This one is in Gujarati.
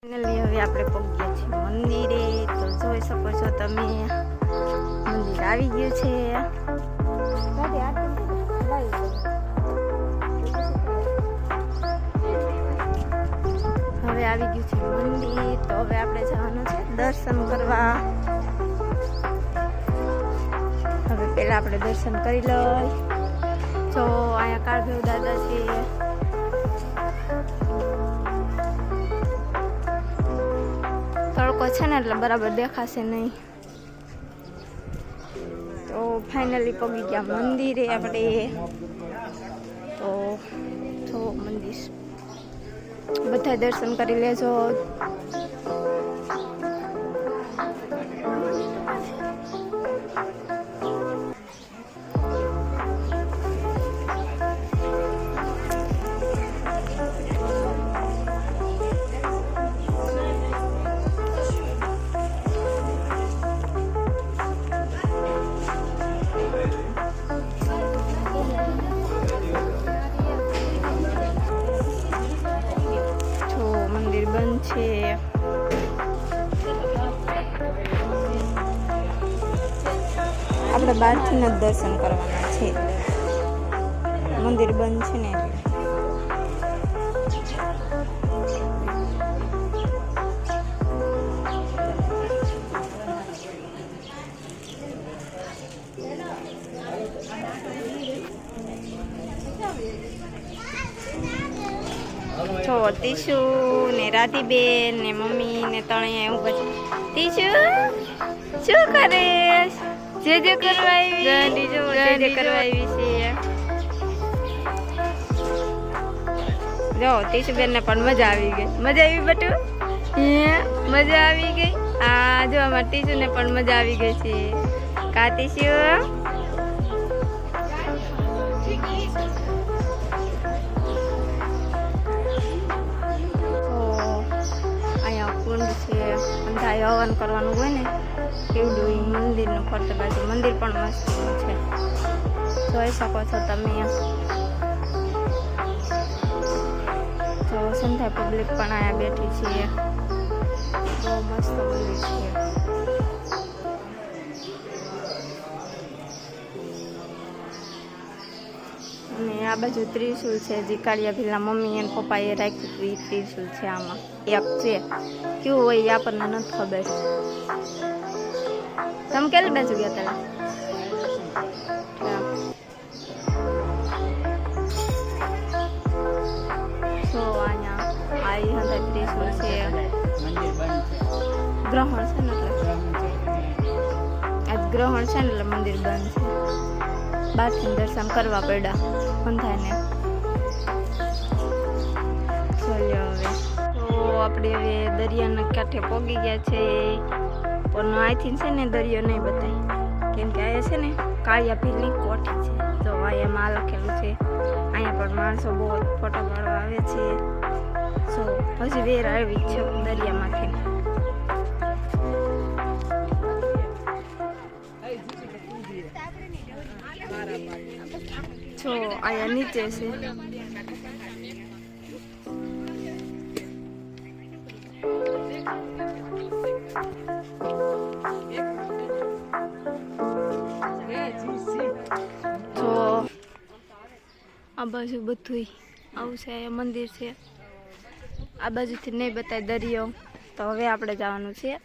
ફાઇનલી હવે આપણે પહોંચ્યા છીએ મંદિરે. તો જોઈ શકો છો તમે, મંદિર આવી ગયું છે. હવે આવી ગયું છે મંદિર. તો હવે આપણે જવાનું છે દર્શન કરવા. હવે પહેલા આપણે દર્શન કરી લઈએ. જો અહીંયા કાળભૈરવ દાદા છે. તડકો છે ને એટલે બરાબર દેખાશે નહીં. તો ફાઇનલી પગી ગયા મંદિરે આપણે. તો જો મંદિર બધા દર્શન કરી લેજો. બંધ છે. આપણે બહારથી જ દર્શન કરવાના છે. મંદિર બંધ છે ને જો તીશુ ને રાધીબેન ને મમ્મી ને તણે એવું પછી. તીશુ શું કરે? જે કરવા આવી જે કરવા આવી છે. જો તીશુબેન ને પણ મજા આવી ગઈ. મજા આવી બટુ? મજા આવી ગઈ. આ જો અમારા તીશુ ને પણ મજા આવી ગઈ છે. કા તીશુ? અંધાય હવન કરવાનું હોય ને કેવડું મંદિરનું ફરતે બાજુ મંદિર પણ મસ્ત છે. જોઈ શકો છો તમે. તો સંધ્યા પબ્લિક પણ અહીંયા બેઠી છે. બહુ મસ્ત મંદિર છે. અને આ બાજુ ત્રિશુલ છે જે કાળિયા ભીલા મમ્મી અને પપ્પાએ રાખ્યું હતું. એ ત્રિશુલ છે. આમાં એક છે. કેવું હોય એ આપણને નથી ખબર. તમે કેટલી બાજુ ગયા હતા? તો અહીંયા આવી હતા ત્રિશુલ છે. ગ્રહણ છે ને એટલે આજ ગ્રહણ છે ને એટલે મંદિર બંધ છે. બહારથી દર્શન કરવા પડ્યા અંધાને. ચાલ્યો હવે તો આપણે હવે દરિયાના કાંઠે પહોંચી ગયા છે. પણ અહીંથી છે ને દરિયો નહીં બતાય, કેમ કે અહીંયા છે ને કાળિયા ભીલની કોઠી છે. તો અહીંયા માં લખેલું છે. અહીંયા પણ માણસો બહુ ફોટો પાડવા આવે છે. તો હજી વેર આવી છે દરિયામાંથી. જો અહીંયા નીચે છે. તો આ બાજુ બધું આવું છે. અહીંયા મંદિર છે. આ બાજુથી નહીં બતાય દરિયો. તો હવે આપણે જવાનું છે